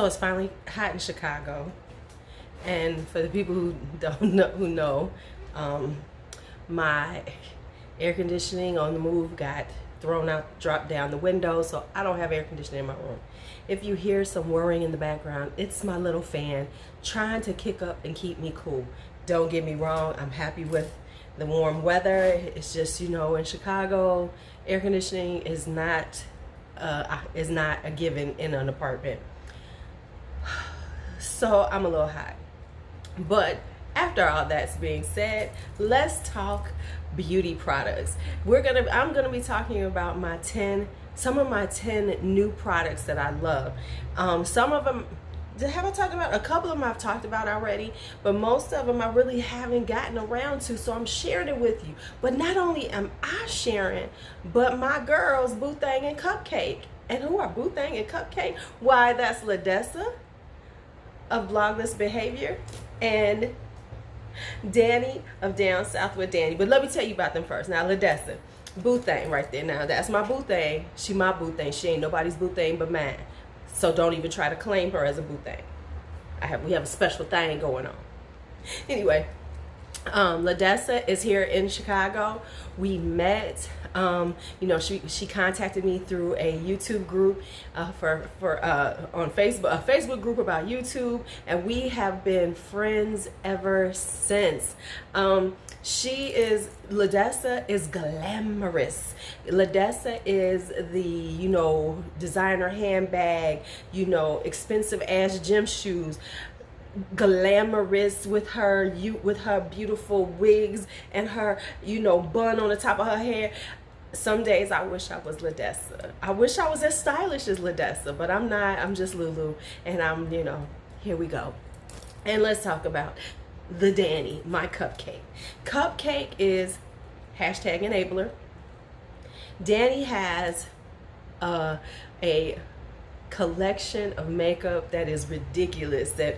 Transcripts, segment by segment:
So it's finally hot in Chicago, and for the people who know, my air conditioning on the move got thrown out, dropped down the window, so I don't have air conditioning in my room. If you hear some whirring in the background, it's my little fan trying to kick up and keep me cool. Don't get me wrong, I'm happy with the warm weather. It's just, you know, in Chicago, air conditioning is not a given in an apartment. So I'm a little hot. But after all that's being said, let's talk beauty products. I'm gonna be talking about some of my 10 new products that I love. Some of them, have I talked about? A couple of them I've talked about already, but most of them I really haven't gotten around to, so I'm sharing it with you. But not only am I sharing, but my girls, Boo Thang and Cupcake. And who are Boo Thang and Cupcake? Why, that's Ladessa of Blogless Behavior and Danny of Down South with Danny. But let me tell you about them first. Now, Ladessa, Boo Thang right there. Now, that's my Boo Thang. She my Boo Thang. She ain't nobody's Boo Thang but mine. So don't even try to claim her as a Boo Thang. We have a special thing going on. Anyway, Ladessa is here in Chicago. We met. You know, she contacted me through a YouTube group on Facebook, a Facebook group about YouTube, and we have been friends ever since. Ladessa is glamorous. Ladessa is the, you know, designer handbag, you know, expensive ass gym shoes, glamorous with her beautiful wigs and her, you know, bun on the top of her hair. Some days I wish I was Ladessa. I wish I was as stylish as Ladessa, but I'm not. I'm just Lulu, and I'm, you know, here we go. And let's talk about the Danny, my Cupcake. Cupcake is #enabler. Danny has a collection of makeup that is ridiculous, that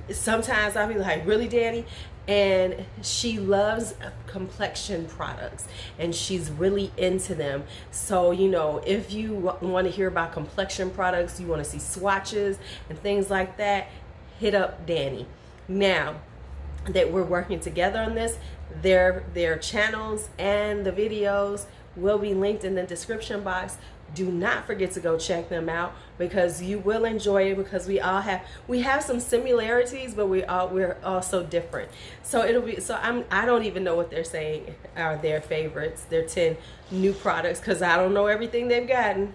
sometimes I'll be like, really, Danny? And she loves complexion products, and she's really into them. So, you know, if you want to hear about complexion products, you want to see swatches and things like that, hit up Danny. Now that we're working together on this, their channels and the videos will be linked in the description box. Do not forget to go check them out, because you will enjoy it, because we have some similarities, but we're also different. So I don't even know what they're saying are their favorites, their 10 new products, because I don't know everything they've gotten.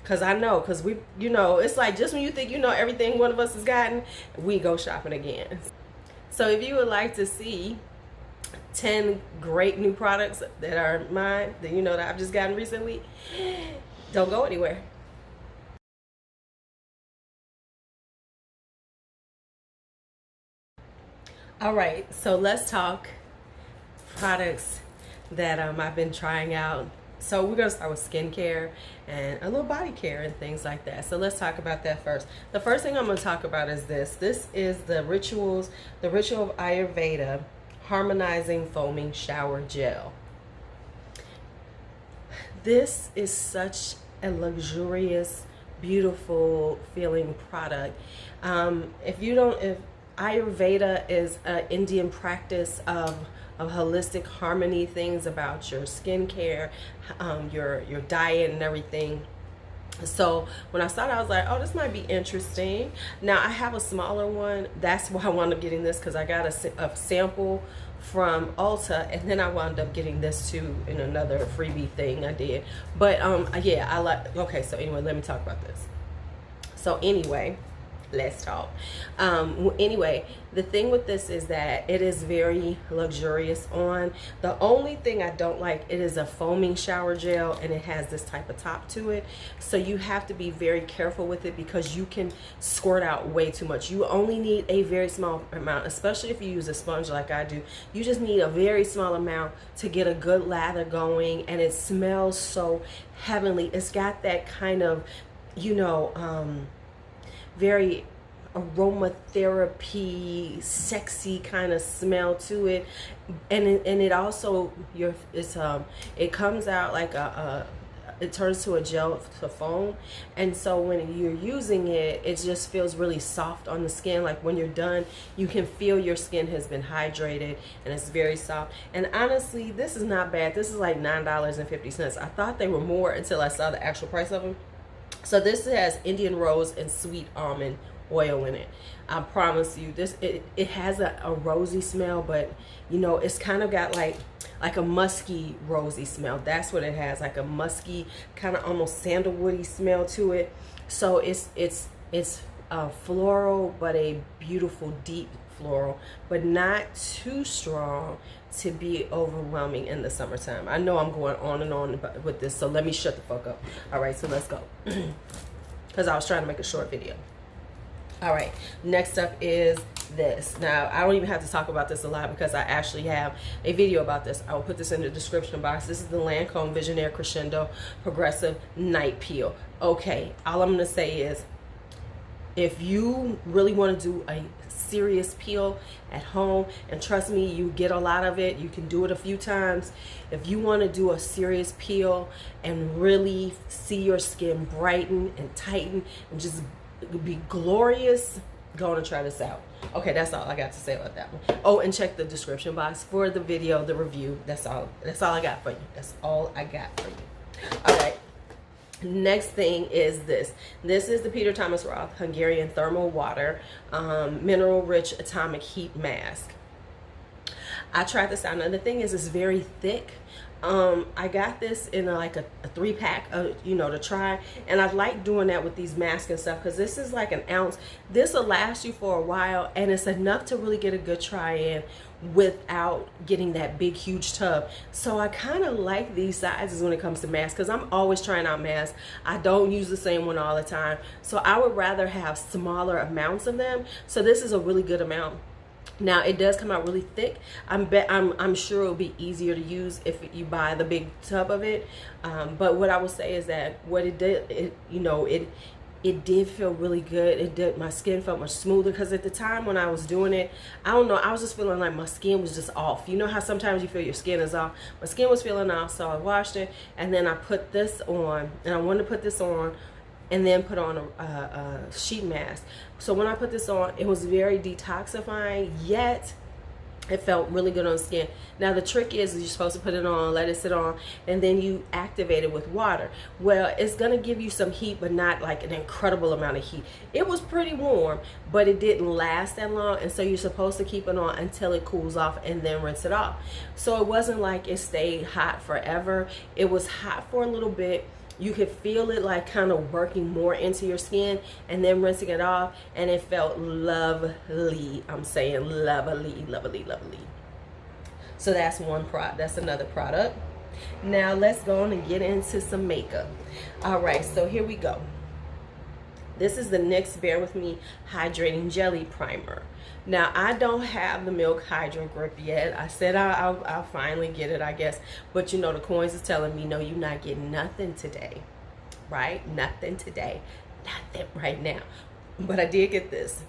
Because we, you know, it's like just when you think you know everything one of us has gotten, we go shopping again. So if you would like to see 10 great new products that are mine, that you know that I've just gotten recently, don't go anywhere. All right, so let's talk products that I've been trying out. So we're gonna start with skincare and a little body care and things like that. So let's talk about that first. The first thing I'm gonna talk about is this. This is the Ritual of Ayurveda Harmonizing Foaming Shower Gel. This is such a luxurious, beautiful feeling product. If Ayurveda is an Indian practice of holistic harmony, things about your skincare, your diet and everything. So when I saw it, I was like, oh, this might be interesting. Now I have a smaller one. That's why I wound up getting this, because I got a sample from Ulta, and then I wound up getting this too in another freebie thing I did. But yeah, I like. Okay, so anyway, let me talk about this. So anyway, let's talk. Anyway, the thing with this is that it is very luxurious on. The only thing I don't like, it is a foaming shower gel, and it has this type of top to it. So you have to be very careful with it, because you can squirt out way too much. You only need a very small amount, especially if you use a sponge like I do. You just need a very small amount to get a good lather going, and it smells so heavenly. It's got that kind of, you know, very aromatherapy, sexy kind of smell to it, and it also it comes out like it turns to a gel to foam, and so when you're using it, it just feels really soft on the skin. Like when you're done, you can feel your skin has been hydrated and it's very soft. And honestly, this is not bad. This is like $9.50. I thought they were more until I saw the actual price of them. So this has Indian rose and sweet almond oil in it. I promise you, this it has a rosy smell, but you know, it's kind of got like a musky rosy smell. That's what it has, like a musky kind of almost sandalwoody smell to it. So it's floral, but a beautiful deep floral, but not too strong to be overwhelming in the summertime. I know I'm going on and on with this, so let me shut the fuck up. All right, so let's go, because I was trying to make a short video. All right, next up is this. Now, I don't even have to talk about this a lot because I actually have a video about this. I will put this in the description box. This is the Lancome Visionairre Crescendo Progressive Night Peel. Okay, all I'm going to say is, if you really want to do a serious peel at home, and trust me, you get a lot of it, you can do it a few times. If you want to do a serious peel and really see your skin brighten and tighten and just be glorious, go and try this out. Okay, that's all I got to say about that one. Oh, and check the description box for the video, the review. That's all I got for you. That's all I got for you. All right, next thing is this. This is the Peter Thomas Roth Hungarian Thermal Water Mineral Rich Atomic Heat Mask. I tried this out. Now the thing is, it's very thick. I got this in like a 3-pack, you know, to try, and I like doing that with these masks and stuff, because this is like an ounce. This will last you for a while, and it's enough to really get a good try in without getting that big huge tub. So I kind of like these sizes when it comes to masks, because I'm always trying out masks. I don't use the same one all the time, so I would rather have smaller amounts of them. So this is a really good amount. Now it does come out really thick. I'm sure it'll be easier to use if you buy the big tub of it. But what I will say is that what it did, it did feel really good. It did. My skin felt much smoother, because at the time when I was doing it, I don't know, I was just feeling like my skin was just off. You know how sometimes you feel your skin is off? My skin was feeling off, so I washed it, and then I put this on, and I wanted to put this on and then put on a sheet mask. So when I put this on, it was very detoxifying, yet it felt really good on the skin. Now the trick is you're supposed to put it on, let it sit on, and then you activate it with water. Well, it's gonna give you some heat, but not like an incredible amount of heat. It was pretty warm, but it didn't last that long, and so you're supposed to keep it on until it cools off and then rinse it off. So it wasn't like it stayed hot forever. It was hot for a little bit. You could feel it like kind of working more into your skin, and then rinsing it off, and it felt lovely. I'm saying lovely, lovely, lovely. So that's one product. That's another product. Now let's go on and get into some makeup. All right, so here we go. This is the NYX Bear With Me Hydrating Jelly Primer. Now, I don't have the Milk Hydro Grip yet. I said I'll finally get it, I guess. But, you know, the coins is telling me, no, you're not getting nothing today, right? Nothing today. Nothing right now. But I did get this.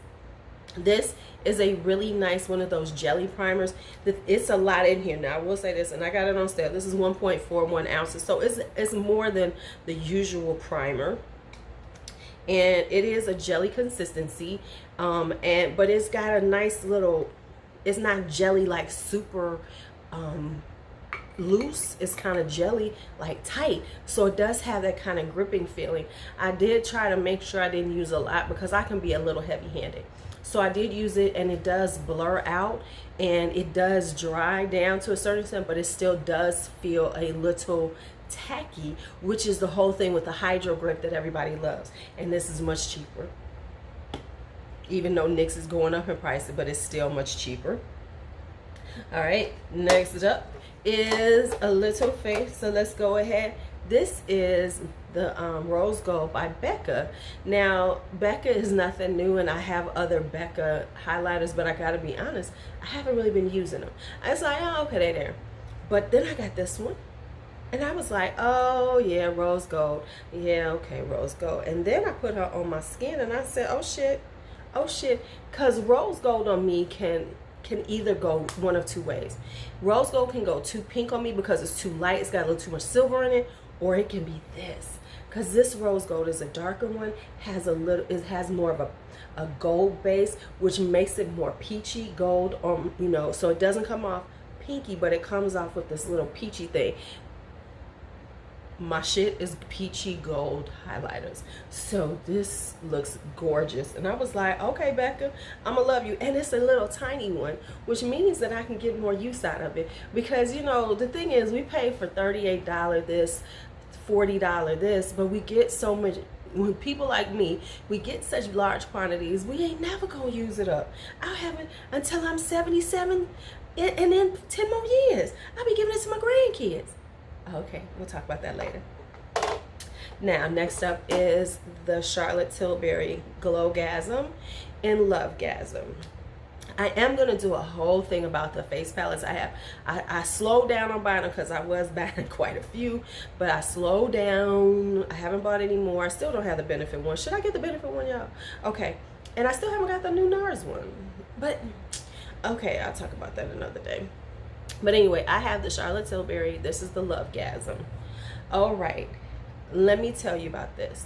This is a really nice one of those jelly primers. It's a lot in here. Now, I will say this, and I got it on sale. This is 1.41 ounces. So it's more than the usual primer. And it is a jelly consistency, but it's got a nice little, it's not jelly like super loose. It's kind of jelly like tight, so it does have that kind of gripping feeling. I did try to make sure I didn't use a lot, because I can be a little heavy-handed. So I did use it, and it does blur out, and it does dry down to a certain extent, but it still does feel a little tacky, which is the whole thing with the Hydro Grip that everybody loves. And this is much cheaper, even though NYX is going up in price, but it's still much cheaper. All right, next up is a little face. So let's go ahead. This is the Rose Gold by Becca. Now, Becca is nothing new, and I have other Becca highlighters, but I gotta be honest, I haven't really been using them. I was like, oh, okay, they're there. But then I got this one, and I was like, oh yeah, Rose Gold. Yeah, okay, Rose Gold. And then I put her on my skin, and I said, oh shit, because Rose Gold on me can either go one of two ways. Rose Gold can go too pink on me because it's too light, it's got a little too much silver in it, or it can be this. Because this rose gold is a darker one, it has more of a gold base, which makes it more peachy gold, you know, so it doesn't come off pinky, but it comes off with this little peachy thing. My shit is peachy gold highlighters, so this looks gorgeous. And I was like, okay, Becca, I'm gonna love you. And it's a little tiny one, which means that I can get more use out of it, because you know the thing is, we pay for $38 this, $40 this, but we get so much. When people like me, we get such large quantities, we ain't never gonna use it up. I'll have it until I'm 77, and then 10 more years I'll be giving it to my grandkids. Okay, we'll talk about that later. Now, next up is the Charlotte Tilbury Glowgasm and Lovegasm. I am going to do a whole thing about the face palettes I have. I slowed down on buying them because I was buying quite a few, but I slowed down. I haven't bought any more. I still don't have the Benefit one. Should I get the Benefit one, y'all? Okay, and I still haven't got the new NARS one, but okay, I'll talk about that another day. But anyway, I have the Charlotte Tilbury. This is the Lovegasm. All right, let me tell you about this.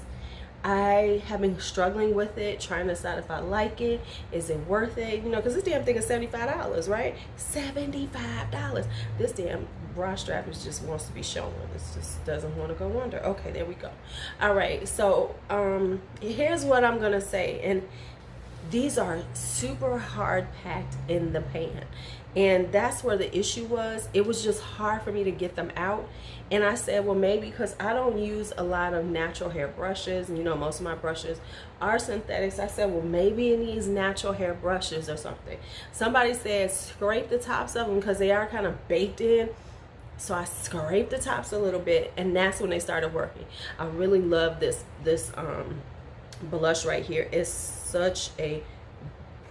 I have been struggling with it, trying to decide if I like it. Is it worth it? You know, because this damn thing is $75, right? $75. This damn bra strap just wants to be shown. This just doesn't want to go under. Okay, there we go. All right, so here's what I'm going to say. And these are super hard packed in the pan. And that's where the issue was. It was just hard for me to get them out. And I said, well, maybe because I don't use a lot of natural hair brushes. And you know, most of my brushes are synthetics. I said, well, maybe it needs natural hair brushes or something. Somebody said scrape the tops of them because they are kind of baked in. So I scraped the tops a little bit, and that's when they started working. I really love this blush right here. It's such a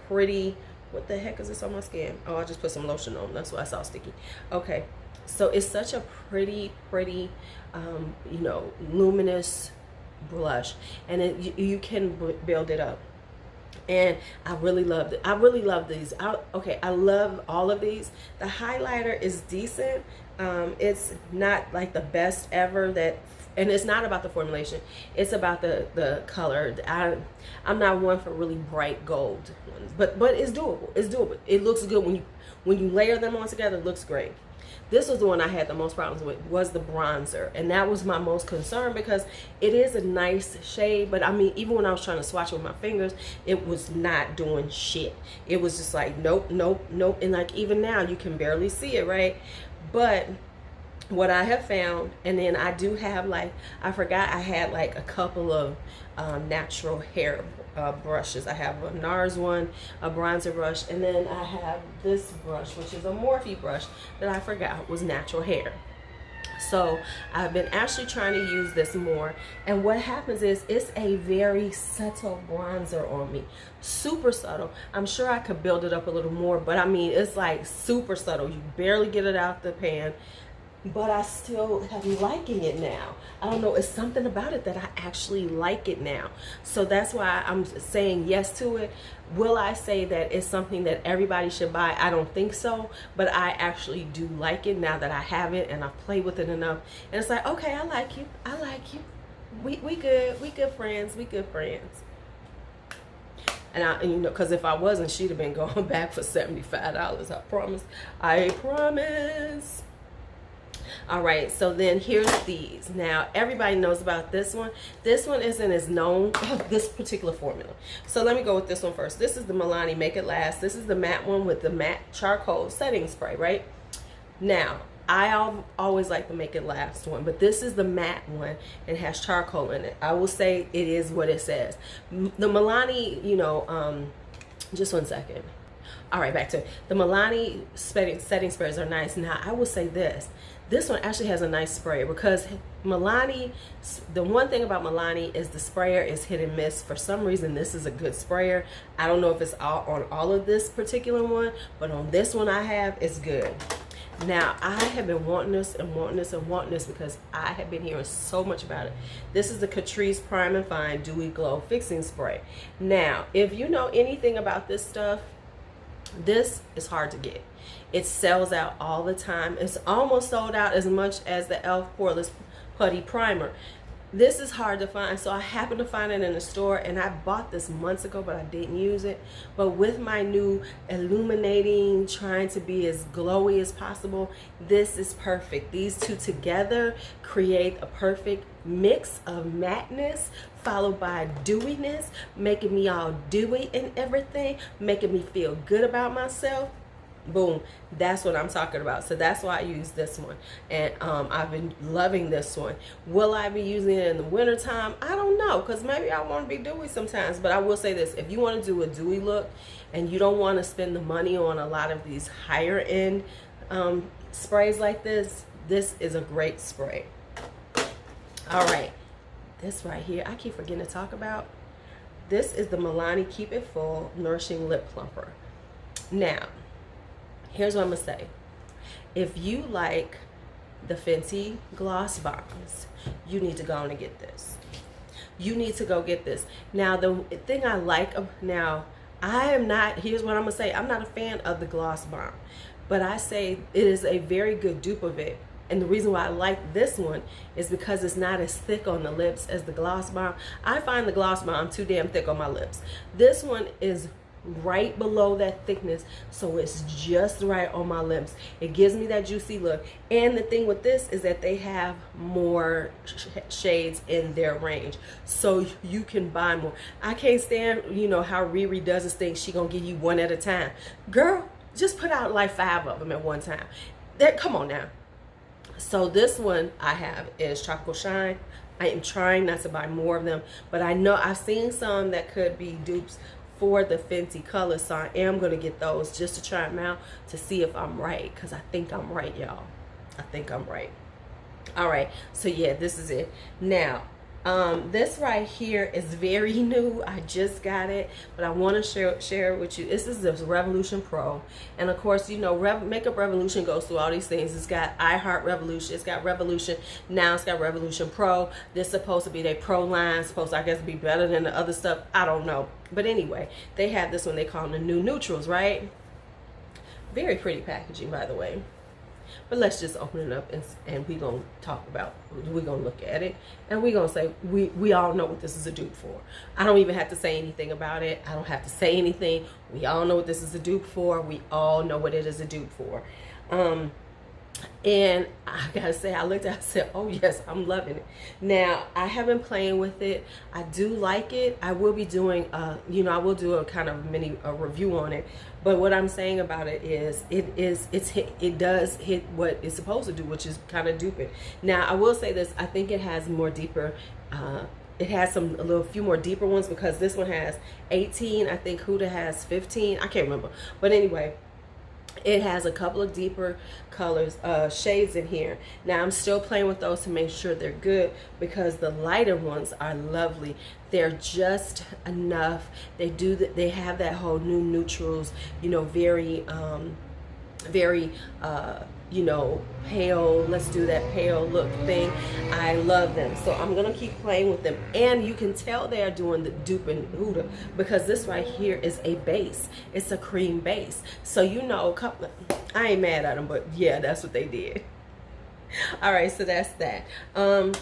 pretty, what the heck is this on my skin? Oh, I just put some lotion on. That's why it's all sticky. Okay, so it's such a pretty, you know, luminous blush, and you can build it up. And I really loved it. I really love these. Okay, I love all of these. The highlighter is decent. It's not like the best ever, and it's not about the formulation. It's about the color. I'm not one for really bright gold ones, but it's doable. It's doable. It looks good when you layer them on together. It looks great. This was the one I had the most problems with, was the bronzer, and that was my most concern because it is a nice shade, but I mean, even when I was trying to swatch it with my fingers, it was not doing shit. It was just like nope, nope, nope, and like even now you can barely see it, right? But what I have found, and then I do have, like, I forgot I had like a couple of natural hair brushes. I have a NARS one, a bronzer brush, and then I have this brush, which is a Morphe brush that I forgot was natural hair. So I've been actually trying to use this more, and what happens is it's a very subtle bronzer on me, super subtle. I'm sure I could build it up a little more, but I mean, it's like super subtle. You barely get it out the pan, but I still am liking it now. I don't know, it's something about it that I actually like it now. So that's why I'm saying yes to it. Will I say that it's something that everybody should buy? I don't think so, but I actually do like it now that I have it and I've played with it enough. And it's like, okay, I like you. I like you. We good. We good friends. We good friends. And you know, because if I wasn't, she'd have been going back for $75. I promise. I promise. All right, so then here's these. Now, everybody knows about this one. This one isn't as known, this particular formula. So let me go with this one first. This is the Milani Make It Last. This is the matte one with the matte charcoal setting spray, right? Now, I always like the Make It Last one, but this is the matte one and has charcoal in it. I will say it is what it says. The Milani, you know, just one second. All right, back to it. The Milani setting sprays are nice. Now, I will say this. This one actually has a nice spray because Milani, the one thing about Milani is the sprayer is hit and miss. For some reason, this is a good sprayer. I don't know if it's on all of this particular one, but on this one I have, it's good. Now, I have been wanting this and wanting this and wanting this because I have been hearing so much about it. This is the Catrice Prime and Fine Dewy Glow Fixing Spray. Now, if you know anything about this stuff, this is hard to get. It sells out all the time. It's almost sold out as much as the e.l.f. putty primer. This is hard to find, so I happened to find it in the store, and I bought this months ago, but I didn't use it. But with my new illuminating, trying to be as glowy as possible, this is perfect. These two together create a perfect mix of matteness followed by dewiness, making me all dewy and everything, making me feel good about myself. Boom, that's what I'm talking about. So that's why I use this one, and I've been loving this one. Will I be using it in the wintertime? I don't know, because maybe I want to be dewy sometimes. But I will say this: if you want to do a dewy look and you don't want to spend the money on a lot of these higher end sprays like this, this is a great spray. All right, this right here, I keep forgetting to talk about. This is the Milani Keep It Full Nourishing Lip Plumper. Now, here's what I'm gonna say. If you like the Fenty gloss bombs, you need to go on and get this. You need to go get this. Now, the thing I like, now, I am not, here's what I'm gonna say, I'm not a fan of the gloss bomb, but I say it is a very good dupe of it. And the reason why I like this one is because it's not as thick on the lips as the gloss bomb. I find the gloss bomb too damn thick on my lips. This one is right below that thickness, so it's just right on my lips. It gives me that juicy look. And the thing with this is that they have more shades in their range, so you can buy more. I can't stand, you know, how Riri does this thing. She gonna give you one at a time. Girl, just put out like 5 of them at one time. Come on now. So this one I have is Tropical Shine. I am trying not to buy more of them, but I know I've seen some that could be dupes for the Fenty colors, so I am going to get those just to try them out to see if I'm right, because I think I'm right, y'all. I think I'm right. All right, so yeah, this is it. Now, this right here is very new. I just got it, but I want to share it with you. This is the Revolution Pro, and of course, you know, Makeup Revolution goes through all these things. It's got iHeart Revolution, it's got Revolution, now it's got Revolution Pro. This is supposed to be their pro line, supposed to, I guess, be better than the other stuff. I don't know, but anyway, they have this one. They call them the new neutrals, right? Very pretty packaging, by the way. But let's just open it up, and we're going to talk about, we're going to look at it, and we're going to say, we all know what this is a dupe for. I don't even have to say anything about it. I don't have to say anything. We all know what this is a dupe for. We all know what it is a dupe for. And I gotta say, I looked at it, I said, oh yes, I'm loving it. Now, I have been playing with it. I do like it. I will be doing, you know, I will do a kind of mini review on it. But what I'm saying about it is, it does hit what it's supposed to do, which is kind of dupe it. Now, I will say this, I think it has more deeper, it has a few more deeper ones, because this one has 18, I think Huda has 15, I can't remember. But anyway, it has a couple of deeper colors, shades in here. Now, I'm still playing with those to make sure they're good, because the lighter ones are lovely. They're just enough. They have that whole new neutrals, you know, very you know, pale, let's do that pale look thing. I love them, so I'm gonna keep playing with them. And you can tell they are doing the dupe and Huda, because this right here is a base. It's a cream base, so you know, I ain't mad at them, but yeah, that's what they did. All right, so that's that. And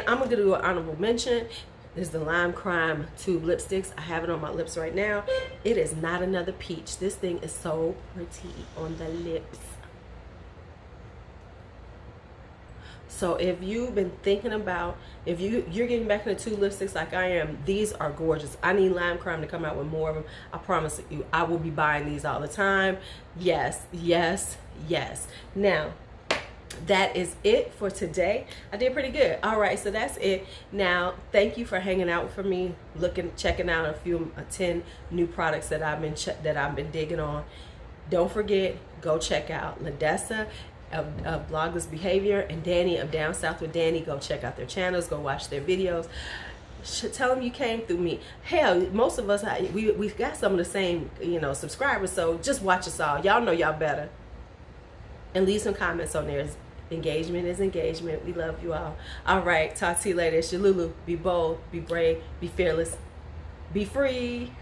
I'm gonna do an honorable mention. This is the Lime Crime Tube Lipsticks. I have it on my lips right now. It is not another peach. This thing is so pretty on the lips. So if you've been thinking about, if you're getting back into tube lipsticks like I am, these are gorgeous. I need Lime Crime to come out with more of them. I promise you, I will be buying these all the time. Yes, yes, yes. Now, that is it for today. I did pretty good. All right, so that's it. Now, thank you for hanging out for me, checking out a few 10 new products that I've been digging on. Don't forget, go check out Ladessa of Blogless Behavior and Danny of Down South with Danny. Go check out their channels. Go watch their videos. Tell them you came through me. Hell, most of us, we got some of the same, you know, subscribers. So just watch us all. Y'all know y'all better. And leave some comments on there. Engagement is engagement. We love you all. All right, talk to you later. It's your Lulu. Be bold, be brave, be fearless, be free.